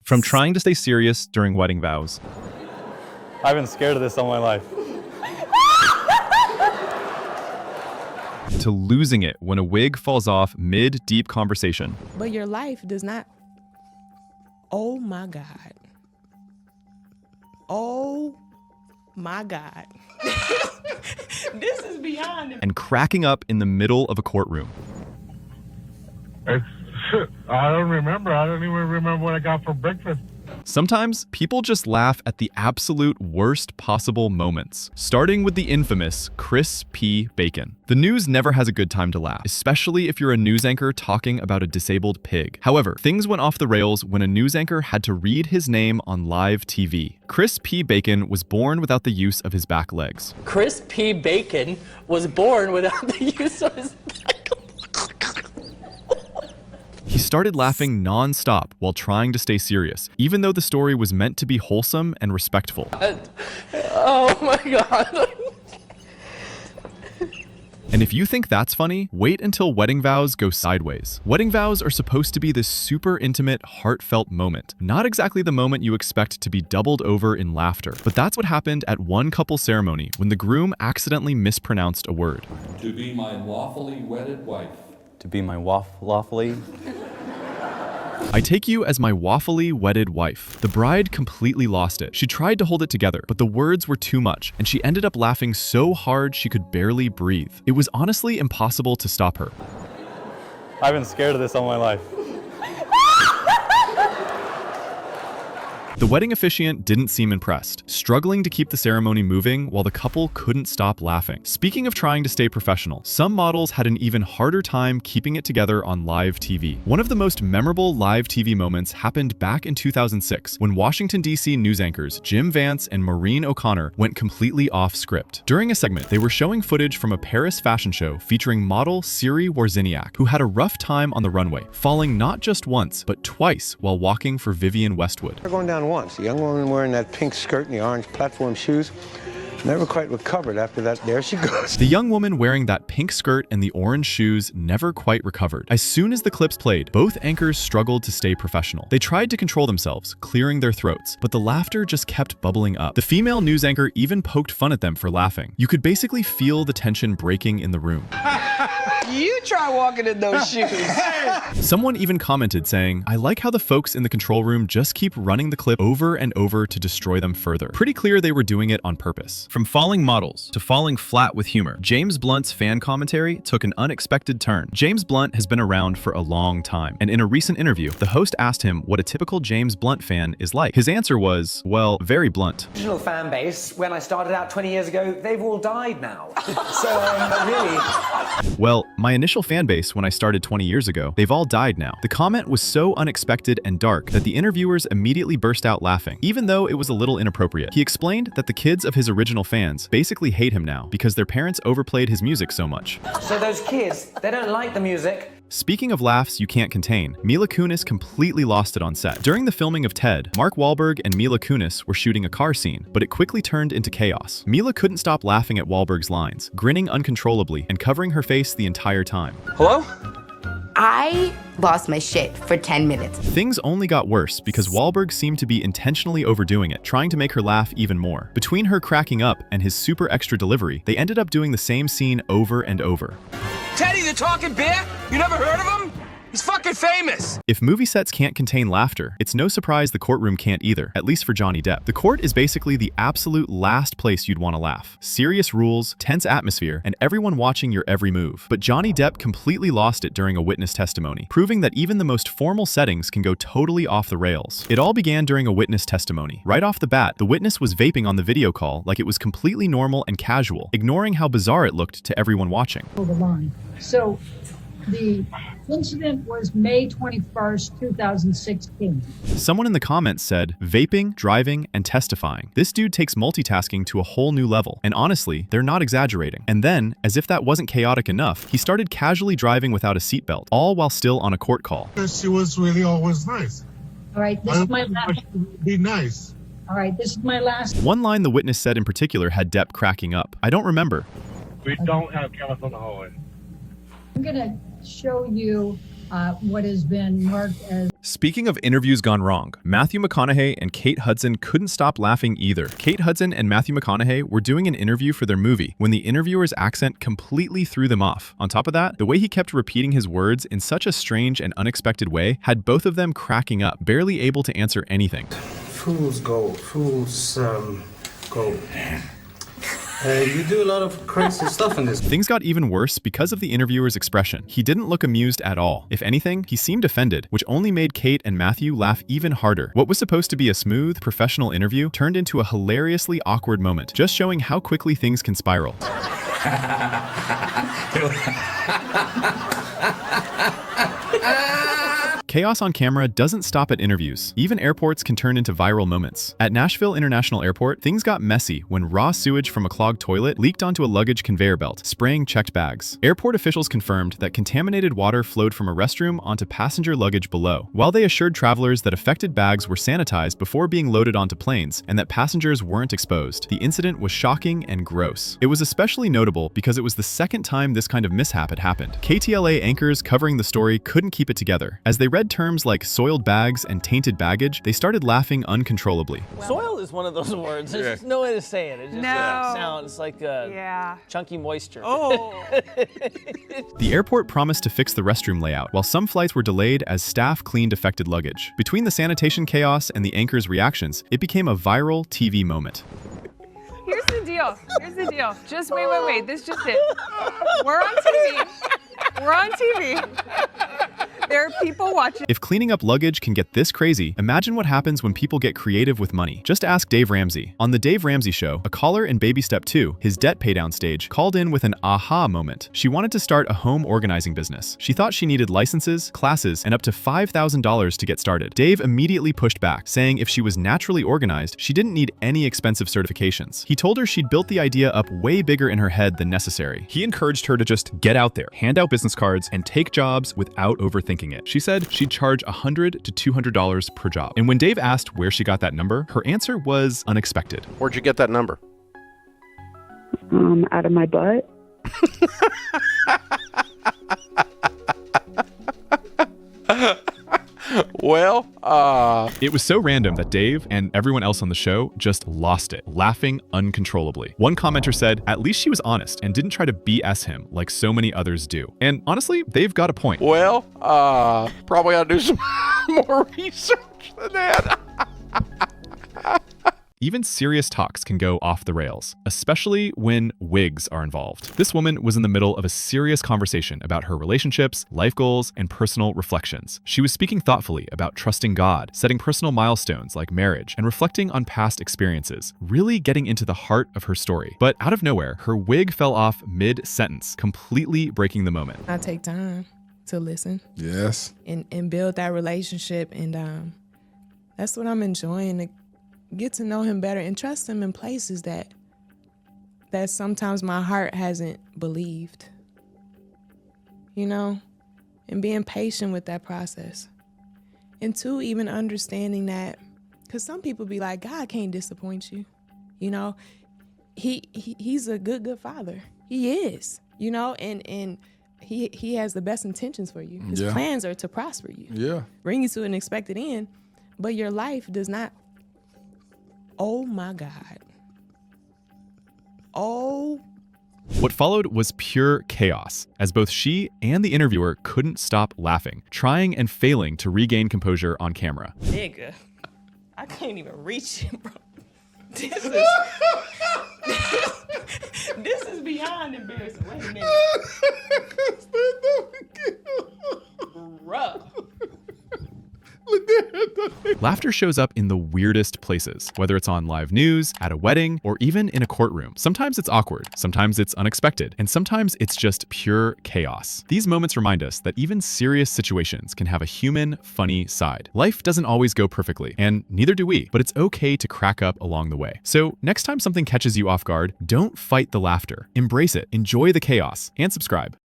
From trying to stay serious during wedding vows, I've been scared of this all my life. to losing it when a wig falls off mid-deep conversation. But your life does not. Oh my God. Oh my God. This is beyond it. And cracking up in the middle of a courtroom. I don't remember. I don't even remember what I got for breakfast. Sometimes people just laugh at the absolute worst possible moments, starting with the infamous Chris P. Bacon. The news never has a good time to laugh, especially if you're a news anchor talking about a disabled pig. However, things went off the rails when a news anchor had to read his name on live TV. Chris P. Bacon was born without the use of his back legs. Chris P. Bacon was born without the use of his back. He started laughing non-stop while trying to stay serious, even though the story was meant to be wholesome and respectful. Oh my God. And if you think that's funny, wait until wedding vows go sideways. Wedding vows are supposed to be this super intimate, heartfelt moment. Not exactly the moment you expect to be doubled over in laughter. But that's what happened at one couple's ceremony when the groom accidentally mispronounced a word. To be my lawfully wedded wife. To be my waffly. I take you as my waffly wedded wife. The bride completely lost it. She tried to hold it together, but the words were too much, and she ended up laughing so hard she could barely breathe. It was honestly impossible to stop her. I've been scared of this all my life. The wedding officiant didn't seem impressed, struggling to keep the ceremony moving while the couple couldn't stop laughing. Speaking of trying to stay professional, some models had an even harder time keeping it together on live TV. One of the most memorable live TV moments happened back in 2006 when Washington, D.C. news anchors Jim Vance and Maureen O'Connor went completely off script. During a segment, they were showing footage from a Paris fashion show featuring model Siri Wozniak, who had a rough time on the runway, falling not just once, but twice while walking for Vivienne Westwood. We're going down once. A young woman wearing that pink skirt and the orange platform shoes never quite recovered after that. There she goes. The young woman wearing that pink skirt and the orange shoes never quite recovered. As soon as the clips played, both anchors struggled to stay professional. They tried to control themselves, clearing their throats, but the laughter just kept bubbling up. The female news anchor even poked fun at them for laughing. You could basically feel the tension breaking in the room. You try walking in those shoes. Someone even commented saying, "I like how the folks in the control room just keep running the clip over and over to destroy them further." Pretty clear they were doing it on purpose. From falling models to falling flat with humor, James Blunt's fan commentary took an unexpected turn. James Blunt has been around for a long time, and in a recent interview, the host asked him what a typical James Blunt fan is like. His answer was, well, very blunt. Original fan base, when I started out 20 years ago, they've all died now. So, really... Well, my initial fan base when I started 20 years ago, they've all died now. The comment was so unexpected and dark that the interviewers immediately burst out laughing, even though it was a little inappropriate. He explained that the kids of his original fans basically hate him now because their parents overplayed his music so much. So those kids, they don't like the music. Speaking of laughs you can't contain, Mila Kunis completely lost it on set. During the filming of Ted, Mark Wahlberg and Mila Kunis were shooting a car scene, but it quickly turned into chaos. Mila couldn't stop laughing at Wahlberg's lines, grinning uncontrollably and covering her face the entire time. Hello? I lost my shit for 10 minutes. Things only got worse because Wahlberg seemed to be intentionally overdoing it, trying to make her laugh even more. Between her cracking up and his super extra delivery, they ended up doing the same scene over and over. Teddy the Talking Bear? You never heard of him? He's fucking famous. If movie sets can't contain laughter, it's no surprise the courtroom can't either, at least for Johnny Depp. The court is basically the absolute last place you'd want to laugh. Serious rules, tense atmosphere, and everyone watching your every move. But Johnny Depp completely lost it during a witness testimony, proving that even the most formal settings can go totally off the rails. It all began during a witness testimony. Right off the bat, the witness was vaping on the video call like it was completely normal and casual, ignoring how bizarre it looked to everyone watching. The line. So the incident was May 21st, 2016. Someone in the comments said, vaping, driving, and testifying. This dude takes multitasking to a whole new level. And honestly, they're not exaggerating. And then, as if that wasn't chaotic enough, he started casually driving without a seatbelt, all while still on a court call. She was really always nice. All right, this is my last. Be nice. All right, this is my last. One line the witness said in particular had Depp cracking up. I don't remember. We don't have cameras on the hallway. I'm gonna show you what has been marked as Speaking of interviews gone wrong, Matthew McConaughey and Kate Hudson couldn't stop laughing either. Kate Hudson and Matthew McConaughey were doing an interview for their movie when the interviewer's accent completely threw them off. On top of that, the way he kept repeating his words in such a strange and unexpected way had both of them cracking up, barely able to answer anything. Fool's gold. Fool's gold. You do a lot of crazy stuff in this. Things got even worse because of the interviewer's expression. He didn't look amused at all. If anything, he seemed offended, which only made Kate and Matthew laugh even harder. What was supposed to be a smooth, professional interview turned into a hilariously awkward moment, just showing how quickly things can spiral. Chaos on camera doesn't stop at interviews. Even airports can turn into viral moments. At Nashville International Airport, things got messy when raw sewage from a clogged toilet leaked onto a luggage conveyor belt, spraying checked bags. Airport officials confirmed that contaminated water flowed from a restroom onto passenger luggage below. While they assured travelers that affected bags were sanitized before being loaded onto planes and that passengers weren't exposed, the incident was shocking and gross. It was especially notable because it was the second time this kind of mishap had happened. KTLA anchors covering the story couldn't keep it together. As they read terms like soiled bags and tainted baggage, they started laughing uncontrollably. Soil is one of those words. There's just no way to say it. It just sounds like chunky moisture. Oh. The airport promised to fix the restroom layout, while some flights were delayed as staff cleaned affected luggage. Between the sanitation chaos and the anchor's reactions, it became a viral TV moment. Here's the deal. Here's the deal. Just wait. This is just it. We're on TV. We're on TV. There are people watching. If cleaning up luggage can get this crazy, imagine what happens when people get creative with money. Just ask Dave Ramsey. On The Dave Ramsey Show, a caller in Baby Step 2, his debt paydown stage, called in with an aha moment. She wanted to start a home organizing business. She thought she needed licenses, classes, and up to $5,000 to get started. Dave immediately pushed back, saying if she was naturally organized, she didn't need any expensive certifications. He told her she'd built the idea up way bigger in her head than necessary. He encouraged her to just get out there, hand out business cards, and take jobs without overthinking it. She said she'd charge $100 to $200 per job. And when Dave asked where she got that number, her answer was unexpected. Where'd you get that number? Out of my butt. Well, It was so random that Dave and everyone else on the show just lost it, laughing uncontrollably. One commenter said, at least she was honest and didn't try to BS him like so many others do. And honestly, they've got a point. Well, probably ought to do some more research than that. Even serious talks can go off the rails, especially when wigs are involved. This woman was in the middle of a serious conversation about her relationships, life goals, and personal reflections. She was speaking thoughtfully about trusting God, setting personal milestones like marriage, and reflecting on past experiences, really getting into the heart of her story. But out of nowhere, her wig fell off mid-sentence, completely breaking the moment. I take time to listen. Yes. And build that relationship, and that's what I'm enjoying, to get to know him better and trust him in places that sometimes my heart hasn't believed, you know, and being patient with that process. And two, even understanding that, because some people be like, God can't disappoint you, you know. He's a good father. He is, you know, and he has the best intentions for you. His plans are to prosper you, bring you to an expected end, but your life does not. Oh my God. Oh. What followed was pure chaos, as both she and the interviewer couldn't stop laughing, trying and failing to regain composure on camera. Nigga, I can't even reach him, bro. This is beyond embarrassing. Wait a minute. Bruh. Laughter shows up in the weirdest places, whether it's on live news, at a wedding, or even in a courtroom. Sometimes it's awkward, sometimes it's unexpected, and sometimes it's just pure chaos. These moments remind us that even serious situations can have a human, funny side. Life doesn't always go perfectly, and neither do we, but it's okay to crack up along the way. So next time something catches you off guard, don't fight the laughter. Embrace it, enjoy the chaos, and subscribe.